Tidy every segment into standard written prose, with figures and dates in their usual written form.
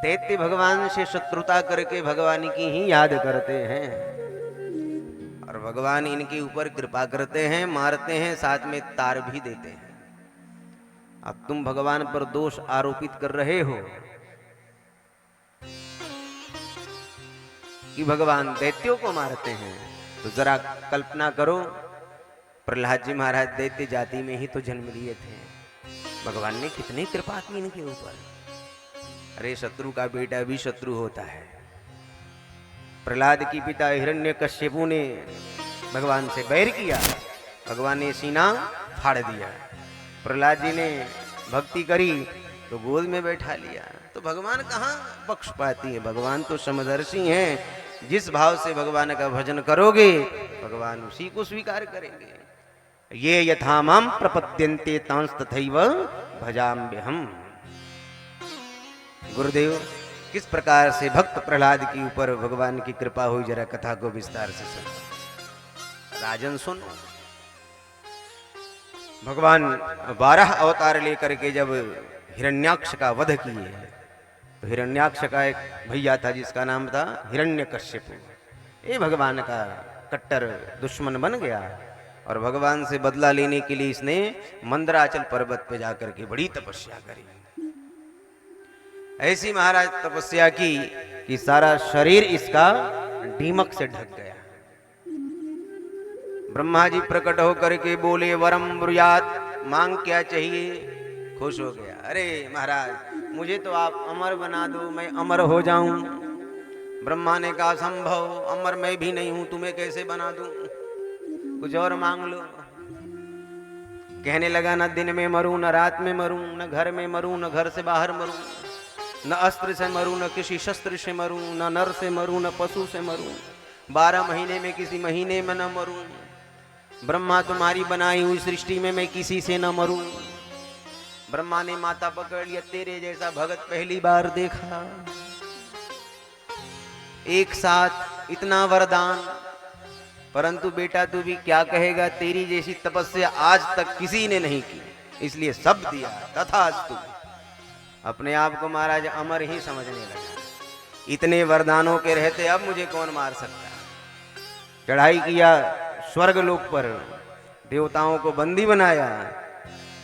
दैत्य भगवान से शत्रुता करके भगवान की ही याद करते हैं और भगवान इनके ऊपर कृपा करते हैं, मारते हैं, साथ में तार भी देते हैं। अब तुम भगवान पर दोष आरोपित कर रहे हो कि भगवान दैत्यों को मारते हैं, तो जरा कल्पना करो, प्रहलाद जी महाराज दैत्य जाति में ही तो जन्म लिए थे, भगवान ने कितनी कृपा की इनके ऊपर। अरे शत्रु का बेटा भी शत्रु होता है। प्रहलाद की पिता हिरण्यकश्यपु ने भगवान से बैर किया, भगवान ने सीना फाड़ दिया। प्रहलाद जी ने भक्ति करी तो गोद में बैठा लिया। तो भगवान कहाँ पक्षपाती है, भगवान तो समदर्शी हैं। जिस भाव से भगवान का भजन करोगे भगवान उसी को स्वीकार करेंगे। ये यथा माम प्रपद्यन्ते तांस तथैव भजाम्यहम्। गुरुदेव किस प्रकार से भक्त प्रहलाद के ऊपर भगवान की कृपा हुई, जरा कथा को विस्तार से सुनो। राजन सुनो, भगवान 12 अवतार लेकर के जब हिरण्याक्ष का वध किए, तो हिरण्याक्ष का एक भैया था जिसका नाम था हिरण्यकश्यपु। ये भगवान का कट्टर दुश्मन बन गया और भगवान से बदला लेने के लिए इसने मंदराचल पर्वत पे जाकर के बड़ी तपस्या करी। ऐसी महाराज तपस्या की कि सारा शरीर इसका दीमक से ढक गया। ब्रह्मा जी प्रकट होकर के बोले, वरम ब्रूयात, मांग क्या चाहिए। खुश हो गया। अरे महाराज मुझे तो आप अमर बना दो, मैं अमर हो जाऊं। ब्रह्मा ने कहा संभव, अमर मैं भी नहीं हूं, तुम्हें कैसे बना दूं, कुछ और मांग लो। कहने लगा, न दिन में मरूं, न रात में मरूं, न घर में मरूं, न घर से बाहर मरूं, न अस्त्र से मरूं, न किसी शस्त्र से मरूं, न नर से मरूं, न पशु से मरूं, 12 महीने में किसी महीने में न मरूं। ब्रह्मा तुम्हारी बनाई हुई सृष्टि में मैं किसी से न मरूं। ब्रह्मा ने माथा पकड़ लिया, तेरे जैसा भगत पहली बार देखा, एक साथ इतना वरदान, परंतु बेटा तू भी क्या कहेगा, तेरी जैसी तपस्या आज तक किसी ने नहीं की, इसलिए सब दिया, तथास्तु। अपने आप को महाराज अमर ही समझने लगा। इतने वरदानों के रहते अब मुझे कौन मार सकता। चढ़ाई किया स्वर्ग लोक पर, देवताओं को बंदी बनाया,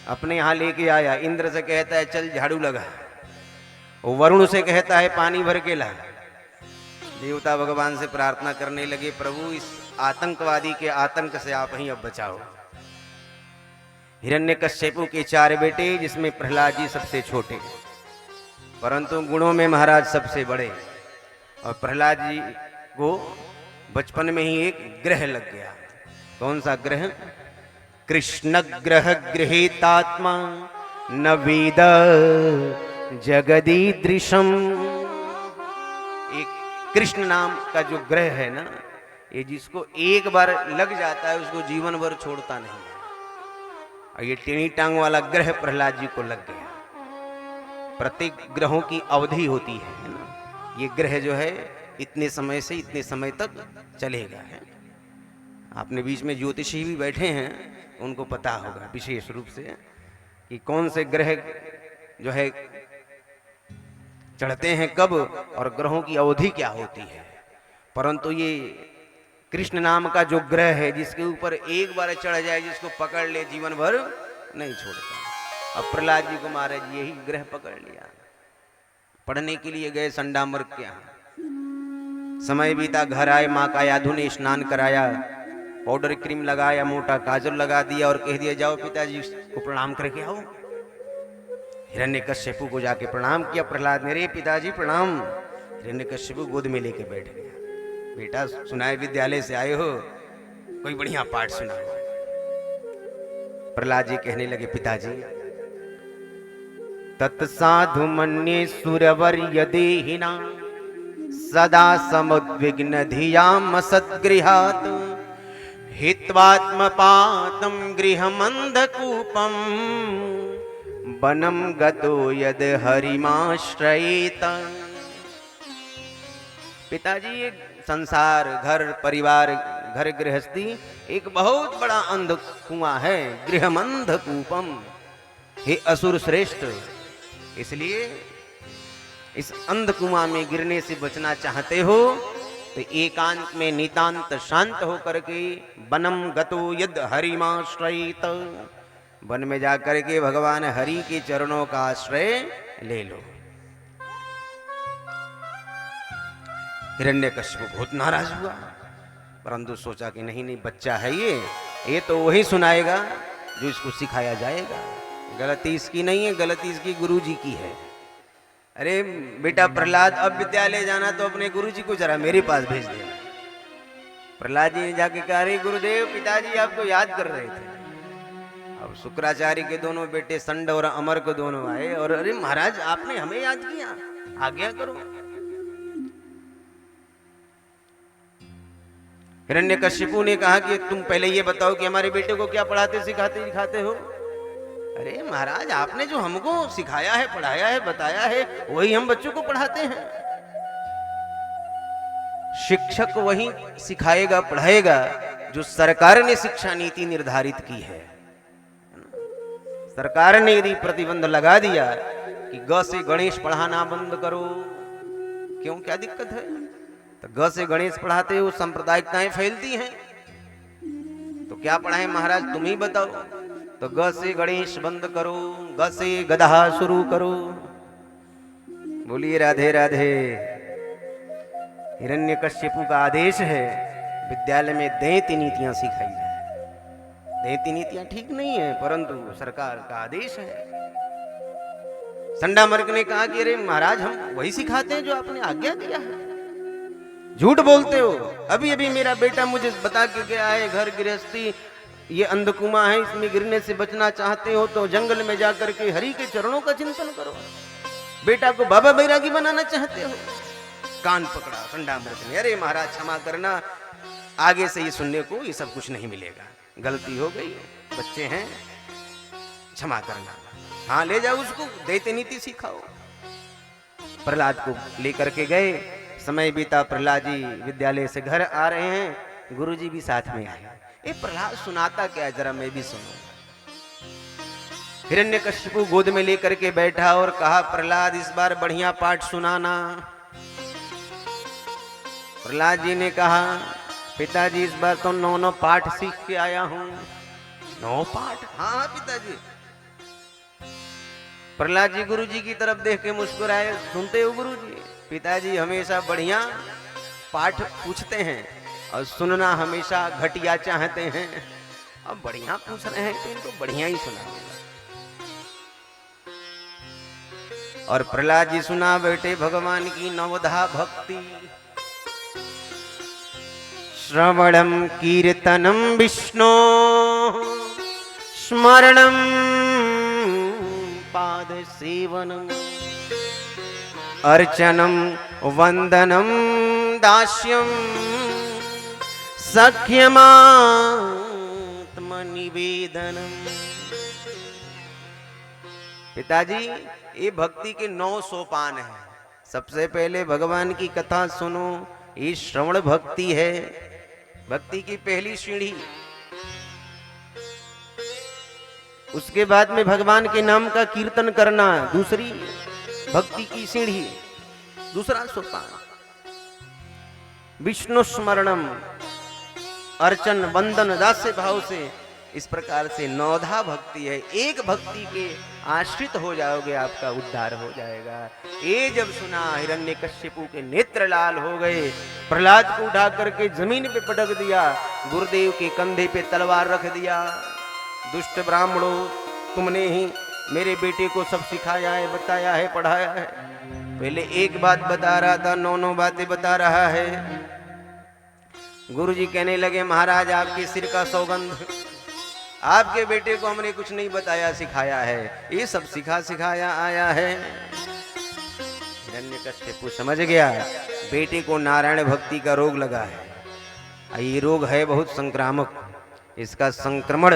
अपने यहां लेके आया। इंद्र से कहता है चल झाड़ू लगा, वरुण से कहता है पानी भर के ला। देवता भगवान से प्रार्थना करने लगे, प्रभु इस आतंकवादी के आतंक से आप ही अब बचाओ। हिरण्यकश्यपु के 4 बेटे, जिसमें प्रहलाद जी सबसे छोटे, परंतु गुणों में महाराज सबसे बड़े। और प्रहलाद जी को बचपन में ही एक ग्रह लग गया। कौन सा ग्रह? कृष्ण ग्रह गृहीतात्मा न वेद जगदीदृशम। एक कृष्ण नाम का जो ग्रह है ना, ये जिसको एक बार लग जाता है उसको जीवन भर छोड़ता नहीं है। और ये टेढ़ी टांग वाला ग्रह प्रहलाद जी को लग गया। प्रत्येक ग्रहों की अवधि होती है ना, ये ग्रह जो है इतने समय से इतने समय तक चलेगा है। आपने बीच में ज्योतिषी भी बैठे हैं, उनको पता होगा विशेष रूप से कि कौन से ग्रह जो है चढ़ते हैं कब और ग्रहों की अवधि क्या होती है। परंतु ये कृष्ण नाम का जो ग्रह है, जिसके ऊपर एक बार चढ़ जाए, जिसको पकड़ ले जीवन भर नहीं छोड़ता। अब प्रहलाद जी को महाराज यही ग्रह पकड़ लिया। पढ़ने के लिए गए संडामर के यहाँ, समय बीता, घर आए, माँ का यादू ने स्नान कराया, पाउडर क्रीम लगाया, मोटा काजल लगा दिया और कह दिया जाओ पिताजी को प्रणाम करके आओ। हिरण्यकश्यपु को जाके प्रणाम किया प्रहलाद ने, रे पिताजी प्रणाम। हिरण्यकश्यपु गोद में लेके बैठ गया। बेटा सुनाए विद्यालय से आए हो, कोई बढ़िया पाठ सुनाओ। प्रहलाद जी कहने लगे, पिताजी तत्साधु मन्ये सुरवर्य देहिना सदा समुद्विग्न धियाम सद्गृहात् हित्वात्मपातं गृहमन्धकूपं वनं गतो यद हरिमाश्रयेत। पिताजी ये संसार, घर परिवार, घर गृहस्थी एक बहुत बड़ा अंध कुआं है, गृहमंधकूपम। हे असुर श्रेष्ठ, इसलिए इस अंधकुआं में गिरने से बचना चाहते हो तो एकांत में नितांत शांत होकर के वनम गतो यद हरिमाश्रयित, वन में जाकर के भगवान हरि के चरणों का आश्रय ले लो। हिरण्यकश्यप बहुत नाराज हुआ, परंतु सोचा कि नहीं नहीं, बच्चा है ये तो वही सुनाएगा जो इसको सिखाया जाएगा। गलती इसकी नहीं है, गलती इसकी गुरुजी की है। अरे बेटा प्रहलाद, अब विद्यालय जाना तो अपने गुरुजी को जरा मेरे पास भेज दे। प्रहलाद जी ने जाके कहा, अरे गुरुदेव, पिताजी आपको याद कर रहे थे। अब शुक्राचार्य के दोनों बेटे संड और अमर को दोनों आए और अरे महाराज, आपने हमें याद किया, आज्ञा करो। हिरण्यकशिपु ने कहा कि तुम पहले ये बताओ कि हमारे बेटे को क्या पढ़ाते सिखाते दिखाते हो। अरे महाराज, आपने जो हमको सिखाया है, पढ़ाया है, बताया है, वही हम बच्चों को पढ़ाते हैं। शिक्षक वही सिखाएगा पढ़ाएगा जो सरकार ने शिक्षा नीति निर्धारित की है। सरकार ने यदि प्रतिबंध लगा दिया कि ग से गणेश पढ़ाना बंद करो, क्यों, क्या दिक्कत है? तो ग से गणेश पढ़ाते हो, सांप्रदायिकताएं फैलती हैं, तो क्या पढ़ाएं महाराज, तुम ही बताओ। तो ग से गणेश बंद करो, ग से गधा शुरू करो। बोलिए राधे राधे। हिरण्यकश्यपु का आदेश है विद्यालय में दैत्य नीतियां सिखाई जाए। दैत्य नीतियां ठीक नहीं है, परंतु सरकार का आदेश है। संडामर्क ने कहा कि अरे महाराज, हम वही सिखाते हैं जो आपने आज्ञा दिया है। झूठ बोलते हो, अभी अभी मेरा बेटा मुझे बता के गया है, घर गृहस्थी ये अंधकुआं है, इसमें गिरने से बचना चाहते हो तो जंगल में जाकर के हरि के चरणों का चिंतन करो। बेटा को बाबा बैरागी बनाना चाहते हो। कान पकड़ा संडामर्क ने, अरे महाराज क्षमा करना, आगे से ये सुनने को ये सब कुछ नहीं मिलेगा, गलती हो गई, बच्चे हैं, क्षमा करना। हाँ ले जाओ उसको, दैत्य नीति सिखाओ। प्रहलाद को लेकर के गए, समय बीता, प्रहलाद जी विद्यालय से घर आ रहे हैं, गुरुजी भी साथ में आए। ए प्रहलाद सुनाता क्या, जरा मैं भी सुनूं। हिरण्यकशिपु गोद में लेकर के बैठा और कहा, प्रहलाद इस बार बढ़िया पाठ सुनाना। प्रहलाद जी ने कहा, पिताजी इस बार तो 9 पाठ सीख के आया हूं। 9 पाठ? हाँ पिताजी। प्रहलाद जी गुरुजी की तरफ देख के मुस्कुराए, सुनते हो गुरुजी, पिताजी हमेशा बढ़िया पाठ पूछते हैं और सुनना हमेशा घटिया चाहते हैं। अब बढ़िया पूछ रहे हैं तो इनको बढ़िया ही सुनाऊंगा। और प्रहलाद जी सुना बेटे भगवान की नवधा भक्ति। श्रवणम कीर्तनम विष्णु स्मरणम पाद सेवनम अर्चनम वंदनम दास्यम सख्यमात्मनिवेदनम। पिताजी ये भक्ति के 9 सोपान हैं। सबसे पहले भगवान की कथा सुनो, ये श्रवण भक्ति है, भक्ति की पहली सीढ़ी। उसके बाद में भगवान के नाम का कीर्तन करना, दूसरी भक्ति की सीढ़ी, दूसरा सोपान। विष्णु स्मरणम, अर्चन वंदन दास्य भाव से, इस प्रकार से 9धा भक्ति है। एक भक्ति के आश्रित हो जाओगे, आपका उद्धार हो जाएगा। ये जब सुना हिरण्यकशिपु के नेत्र लाल हो गए। प्रहलाद को उठा करके जमीन पे पटक दिया, गुरुदेव के कंधे पे तलवार रख दिया। दुष्ट ब्राह्मणों, तुमने ही मेरे बेटे को सब सिखाया है, बताया है, पढ़ाया है। पहले एक बात बता रहा था, 9 बातें बता रहा है। गुरुजी कहने लगे, महाराज आपके सिर का सौगंध, आपके बेटे को हमने कुछ नहीं बताया सिखाया है, ये सब सिखाया आया है। हिरण्यकशिपु समझ गया बेटे को नारायण भक्ति का रोग लगा है। ये रोग है बहुत संक्रामक, इसका संक्रमण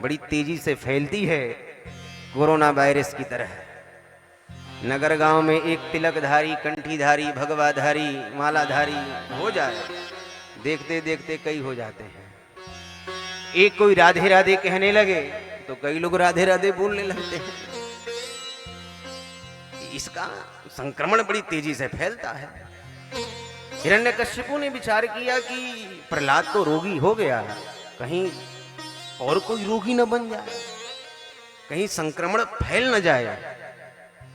बड़ी तेजी से फैलती है, कोरोना वायरस की तरह। नगर गांव में एक तिलकधारी, कंठीधारी, भगवाधारी, मालाधारी हो जाए, देखते देखते कई हो जाते हैं। एक कोई राधे राधे कहने लगे तो कई लोग राधे राधे बोलने लगते हैं। इसका संक्रमण बड़ी तेजी से फैलता है। हिरण्यकश्यपु ने विचार किया कि प्रहलाद तो रोगी हो गया, कहीं और कोई रोगी न बन जाए, कहीं संक्रमण फैल न जाए।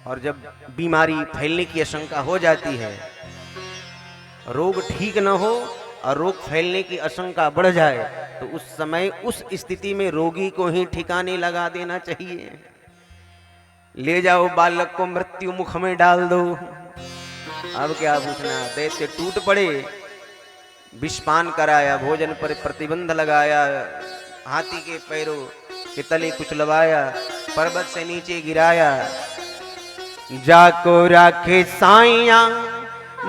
और जब बीमारी फैलने की आशंका हो जाती है, रोग ठीक न हो और रोग फैलने की आशंका बढ़ जाए, तो उस समय उस स्थिति में रोगी को ही ठिकाने लगा देना चाहिए। ले जाओ बालक को मृत्यु मुख में डाल दो। अब क्या पूछना, दैत्य टूट पड़े, विषपान कराया, भोजन पर प्रतिबंध लगाया, हाथी के पैरों के तले कुछ लवाया, पर्वत से नीचे गिराया। जाको राखे साइया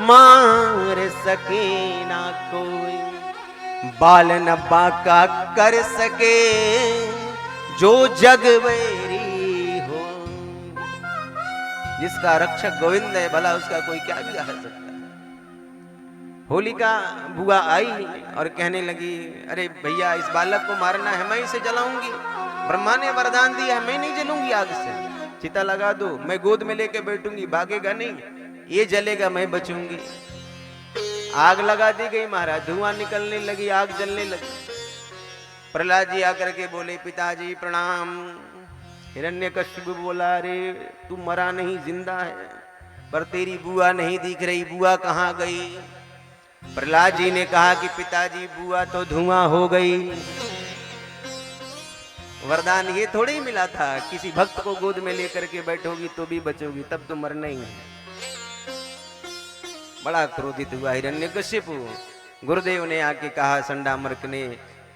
मार सके ना कोई, बाल न बाका कर सके जो जग बैरी हो। जिसका रक्षक गोविंद है, भला उसका कोई क्या बिगाड़ सकता है। होलिका बुआ आई और कहने लगी, अरे भैया इस बालक को मारना है, मैं इसे जलाऊंगी, ब्रह्मा ने वरदान दिया है, मैं नहीं जलूंगी आग से। चिता लगा दो, मैं गोद में लेके बैठूंगी, भागेगा नहीं, ये जलेगा, मैं बचूंगी। आग लगा दी गई महाराज, धुआं निकलने लगी, आग जलने लगी। प्रहलाद जी आकर के बोले, पिताजी प्रणाम। हिरण्यकश्यप बोला, अरे तू मरा नहीं, जिंदा है, पर तेरी बुआ नहीं दिख रही, बुआ कहाँ गई? प्रहलाद जी ने कहा कि पिताजी बुआ तो धुआं हो गई। वरदान ये थोड़ी मिला था किसी भक्त को गोद में लेकर के बैठोगी तो भी बचोगी, तब तो मरना ही है। बड़ा क्रोधित हुआ हिरण्यकश्यपु। गुरुदेव ने आके कहा संडामर्क ने,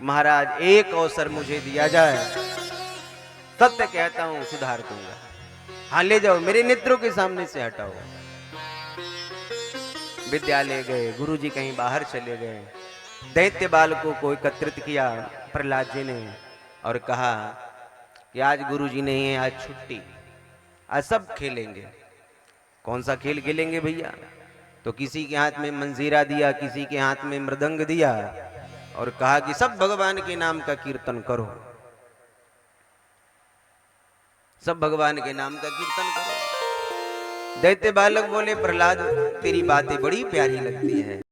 महाराज एक अवसर मुझे दिया जाए, सत्य कहता हूं सुधार दूंगा। हाँ ले जाओ, मेरे नेत्रों के सामने से हटाओ। विद्यालय गए, गुरुजी कहीं बाहर चले गए। दैत्य बालकों को एकत्रित किया प्रहलाद जी ने और कहा कि आज गुरुजी नहीं है, आज छुट्टी, आज सब खेलेंगे। कौन सा खेल खेलेंगे भैया? तो किसी के हाथ में मंजीरा दिया, किसी के हाथ में मृदंग दिया और कहा कि सब भगवान के नाम का कीर्तन करो, सब भगवान के नाम का कीर्तन करो। दैत्य बालक बोले, प्रहलाद तेरी बातें बड़ी प्यारी लगती है,